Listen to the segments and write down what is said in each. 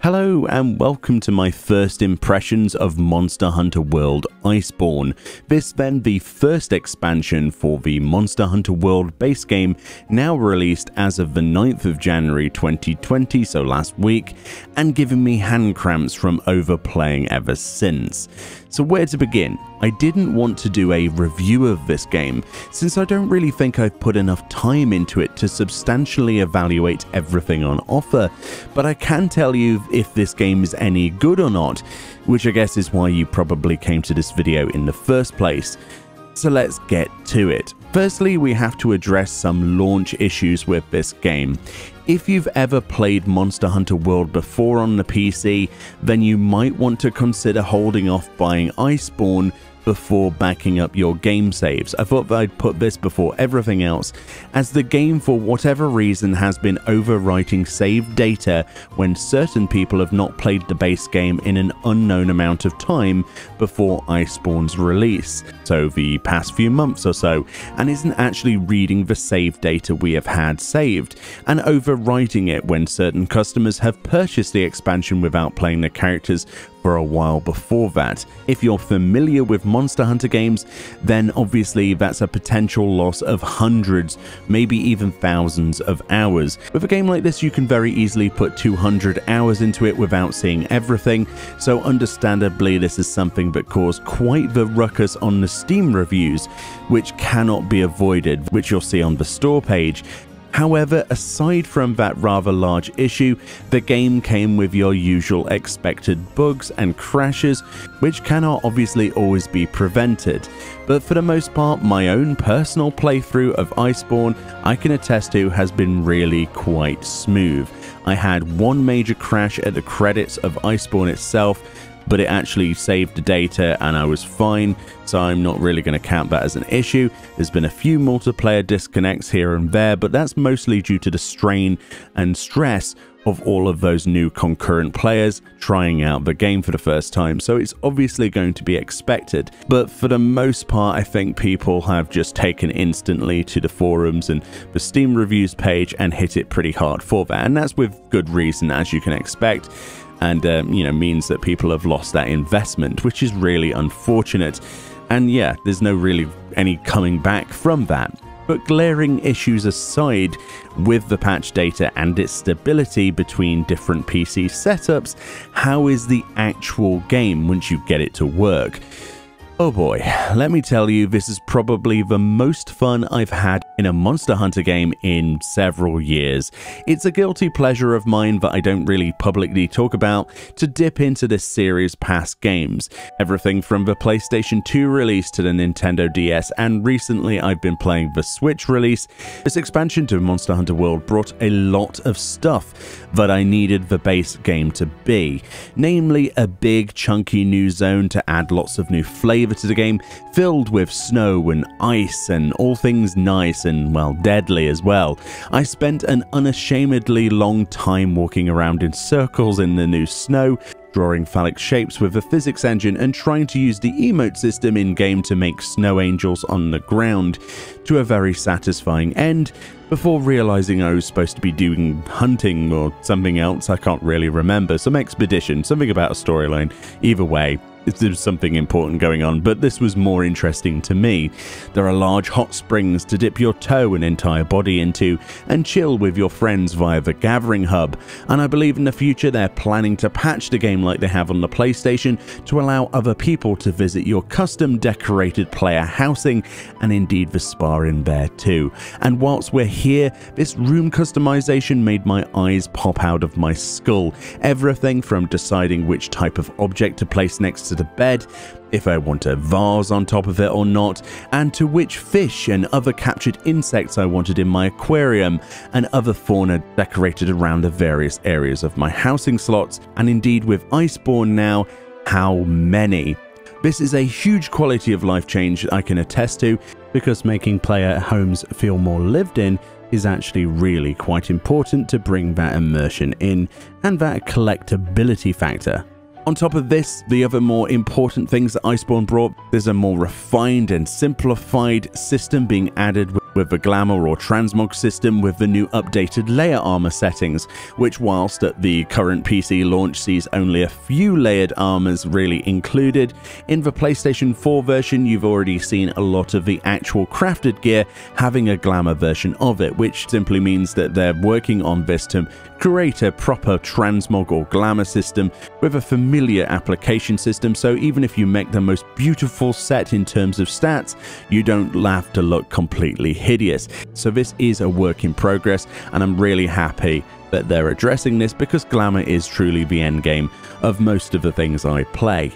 Hello and welcome to my first impressions of Monster Hunter World Iceborne. This then the first expansion for the Monster Hunter World base game, now released as of the 9th of January 2020, so last week, and giving me hand cramps from overplaying ever since. So where to begin? I didn't want to do a review of this game, since I don't really think I've put enough time into it to substantially evaluate everything on offer, but I can tell you if this game is any good or not, which I guess is why you probably came to this video in the first place. So let's get to it. Firstly, we have to address some launch issues with this game. If you've ever played Monster Hunter World before on the PC, then you might want to consider holding off buying Iceborne before backing up your game saves. I thought that I'd put this before everything else, as the game for whatever reason has been overwriting saved data when certain people have not played the base game in an unknown amount of time before Iceborne's release, so the past few months or so, and isn't actually reading the save data we have had saved, and overwriting it when certain customers have purchased the expansion without playing the characters for a while before that. If you're familiar with Monster Hunter games, then obviously that's a potential loss of hundreds, maybe even thousands of hours. With a game like this, you can very easily put 200 hours into it without seeing everything, so understandably this is something that caused quite the ruckus on the Steam reviews, which cannot be avoided, which you'll see on the store page. However, aside from that rather large issue, the game came with your usual expected bugs and crashes, which cannot obviously always be prevented. But for the most part, my own personal playthrough of Iceborne, I can attest to, has been really quite smooth. I had one major crash at the credits of Iceborne itself, but it actually saved the data and I was fine, so I'm not really going to count that as an issue. There's been a few multiplayer disconnects here and there, but that's mostly due to the strain and stress of all of those new concurrent players trying out the game for the first time, so it's obviously going to be expected. But for the most part, I think people have just taken instantly to the forums and the Steam reviews page and hit it pretty hard for that, and that's with good reason, as you can expect. And means that people have lost that investment, which is really unfortunate. And yeah, there's no really any coming back from that. But glaring issues aside, with the patch data and its stability between different PC setups, how is the actual game once you get it to work? Oh boy, let me tell you, this is probably the most fun I've had in a Monster Hunter game in several years. It's a guilty pleasure of mine that I don't really publicly talk about, to dip into this series' past games. Everything from the PlayStation 2 release to the Nintendo DS, and recently I've been playing the Switch release. This expansion to Monster Hunter World brought a lot of stuff that I needed the base game to be, namely a big chunky new zone to add lots of new flavor to the game, filled with snow and ice and all things nice and, well, deadly as well. I spent an unashamedly long time walking around in circles in the new snow, drawing phallic shapes with the physics engine and trying to use the emote system in-game to make snow angels on the ground, to a very satisfying end, before realizing I was supposed to be doing hunting or something else. I can't really remember. Some expedition, something about a storyline. Either way, there's something important going on, but this was more interesting to me. There are large hot springs to dip your toe and entire body into and chill with your friends via the Gathering Hub, and I believe in the future they're planning to patch the game like they have on the PlayStation to allow other people to visit your custom decorated player housing, and indeed the spa in there too. And whilst we're here, this room customization made my eyes pop out of my skull. Everything from deciding which type of object to place next to the bed, if I want a vase on top of it or not, and to which fish and other captured insects I wanted in my aquarium, and other fauna decorated around the various areas of my housing slots, and indeed with Iceborne now, how many. This is a huge quality of life change I can attest to, because making player homes feel more lived in is actually really quite important to bring that immersion in, and that collectability factor. On top of this, the other more important things that Iceborne brought, there's a more refined and simplified system being added with the glamour or transmog system with the new updated layer armor settings, which whilst at the current PC launch sees only a few layered armors really included, in the PlayStation 4 version you've already seen a lot of the actual crafted gear having a glamour version of it, which simply means that they're working on this to create a proper transmog or glamour system with a familiar application system, so even if you make the most beautiful set in terms of stats, you don't have to look completely hideous. So this is a work in progress, and I'm really happy that they're addressing this because glamour is truly the end game of most of the things I play.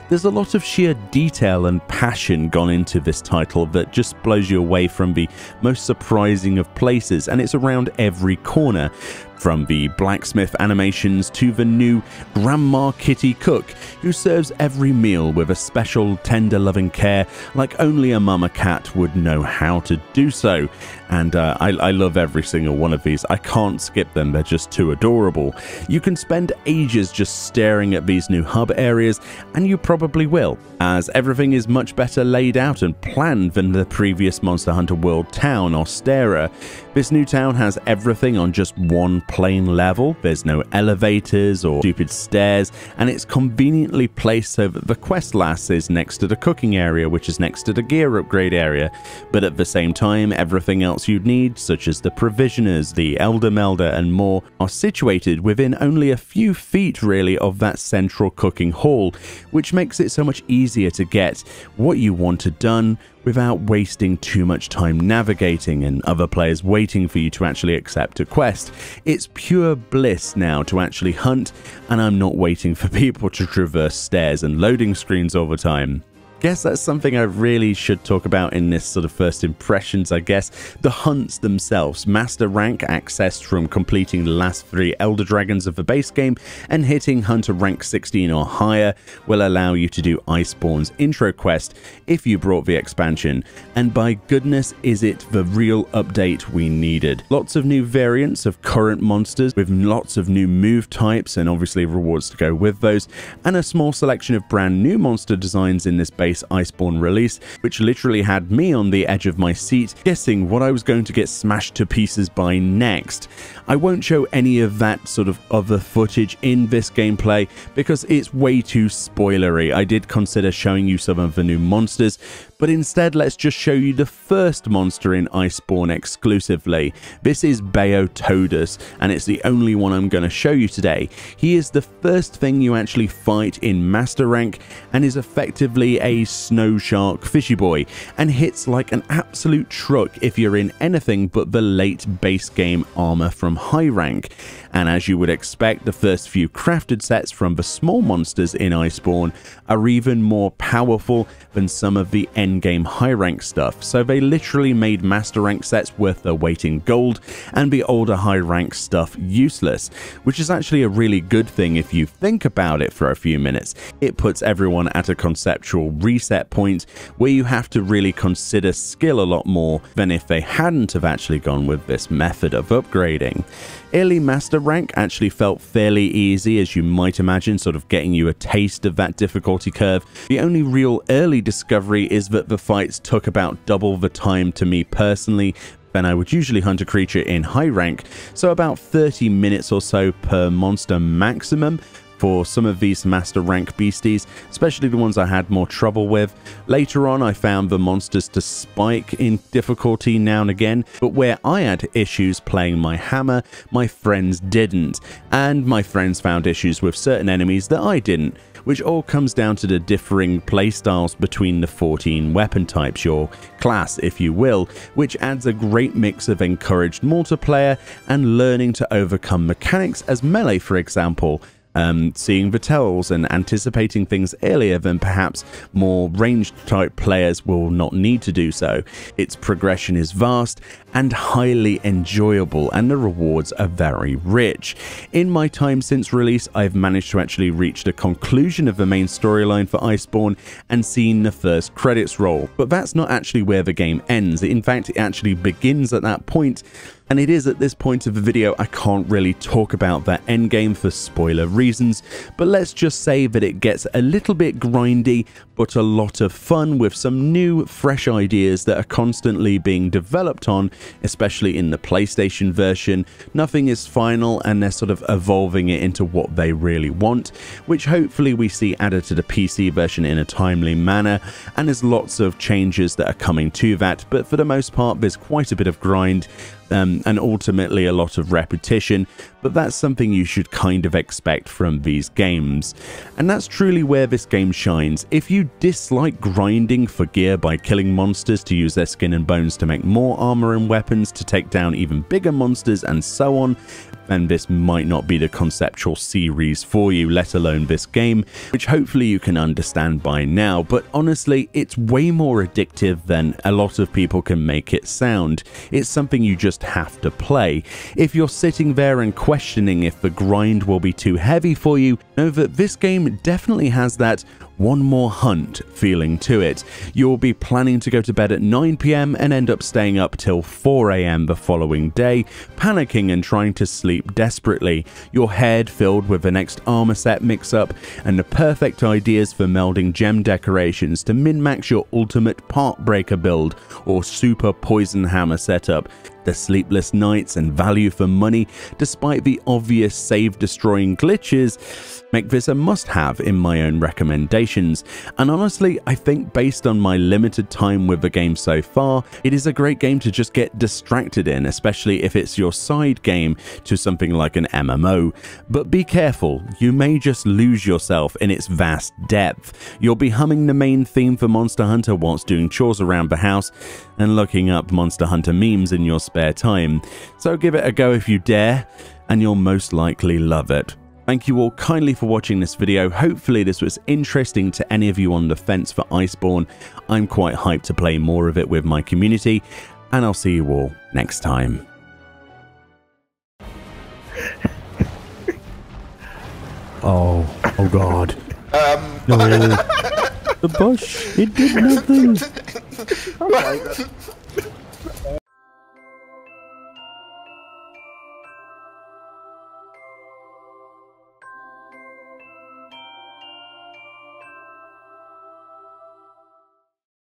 There's a lot of sheer detail and passion gone into this title that just blows you away from the most surprising of places, and it's around every corner. From the blacksmith animations to the new Grandma Kitty cook, who serves every meal with a special tender loving care like only a mama cat would know how to do so. And I love every single one of these. I can't skip them, they're just too adorable. You can spend ages just staring at these new hub areas, and you probably will, as everything is much better laid out and planned than the previous Monster Hunter World town, Ostera. This new town has everything on just one plain level. There's no elevators or stupid stairs, and it's conveniently placed so that the quest lass is next to the cooking area, which is next to the gear upgrade area. But at the same time, everything else you'd need, such as the provisioners, the elder melder, and more, are situated within only a few feet really of that central cooking hall, which makes it so much easier to get what you wanted done without wasting too much time navigating and other players waiting for you to actually accept a quest. It's pure bliss now to actually hunt, and I'm not waiting for people to traverse stairs and loading screens all the time. Guess that's something I really should talk about in this sort of first impressions, I guess. The hunts themselves. Master rank accessed from completing the last 3 Elder Dragons of the base game, and hitting Hunter rank 16 or higher will allow you to do Iceborne's intro quest if you brought the expansion, and by goodness is it the real update we needed. Lots of new variants of current monsters with lots of new move types and obviously rewards to go with those, and a small selection of brand new monster designs in this base Iceborne release, which literally had me on the edge of my seat guessing what I was going to get smashed to pieces by next. I won't show any of that sort of other footage in this gameplay because it's way too spoilery. I did consider showing you some of the new monsters, but instead let's just show you the first monster in Iceborne exclusively. This is Beotodus, and it's the only one I'm going to show you today. He is the first thing you actually fight in Master Rank, and is effectively a snow shark fishy boy, and hits like an absolute truck if you're in anything but the late base game armor from high rank. And as you would expect, the first few crafted sets from the small monsters in Iceborne are even more powerful than some of the endgame high rank stuff, so they literally made master rank sets worth their weight in gold and the older high rank stuff useless, which is actually a really good thing if you think about it for a few minutes. It puts everyone at a conceptual reset point where you have to really consider skill a lot more than if they hadn't have actually gone with this method of upgrading. Early master rank actually felt fairly easy, as you might imagine, sort of getting you a taste of that difficulty curve. The only real early discovery is that the fights took about double the time to me personally than I would usually hunt a creature in high rank, so about 30 minutes or so per monster maximum for some of these master rank beasties, especially the ones I had more trouble with. Later on I found the monsters to spike in difficulty now and again, but where I had issues playing my hammer, my friends didn't, and my friends found issues with certain enemies that I didn't, which all comes down to the differing playstyles between the 14 weapon types, your class if you will, which adds a great mix of encouraged multiplayer and learning to overcome mechanics as melee, for example. Seeing the tells and anticipating things earlier than perhaps more ranged type players will not need to do so. Its progression is vast and highly enjoyable, and the rewards are very rich. In my time since release, I've managed to actually reach the conclusion of the main storyline for Iceborne and seen the first credits roll, but that's not actually where the game ends. In fact, it actually begins at that point, And it is at this point of the video I can't really talk about that endgame for spoiler reasons, but let's just say that it gets a little bit grindy, but a lot of fun with some new, fresh ideas that are constantly being developed on, especially in the PlayStation version. Nothing is final and they're sort of evolving it into what they really want, which hopefully we see added to the PC version in a timely manner, and there's lots of changes that are coming to that, but for the most part there's quite a bit of grind and ultimately a lot of repetition, but that's something you should kind of expect from these games. And that's truly where this game shines. If you dislike grinding for gear by killing monsters to use their skin and bones to make more armor and weapons to take down even bigger monsters and so on, then this might not be the conceptual series for you, let alone this game, which hopefully you can understand by now. But honestly, it's way more addictive than a lot of people can make it sound. It's something you just have to play. If you're sitting there and questioning if the grind will be too heavy for you, know that this game definitely has that one more hunt feeling to it. You'll be planning to go to bed at 9 PM and end up staying up till 4 AM the following day, panicking and trying to sleep desperately, your head filled with the next armor set mix-up and the perfect ideas for melding gem decorations to min-max your ultimate part breaker build or super poison hammer setup. The sleepless nights and value for money, despite the obvious save-destroying glitches, make this a must-have in my own recommendations. And honestly, I think based on my limited time with the game so far, it is a great game to just get distracted in, especially if it's your side game to something like an MMO. But be careful, you may just lose yourself in its vast depth. You'll be humming the main theme for Monster Hunter whilst doing chores around the house and looking up Monster Hunter memes in your spare time. So give it a go if you dare, and you'll most likely love it. Thank you all kindly for watching this video. Hopefully this was interesting to any of you on the fence for Iceborne. I'm quite hyped to play more of it with my community, and I'll see you all next time. Oh God. No. The bush, it did nothing. Oh my God.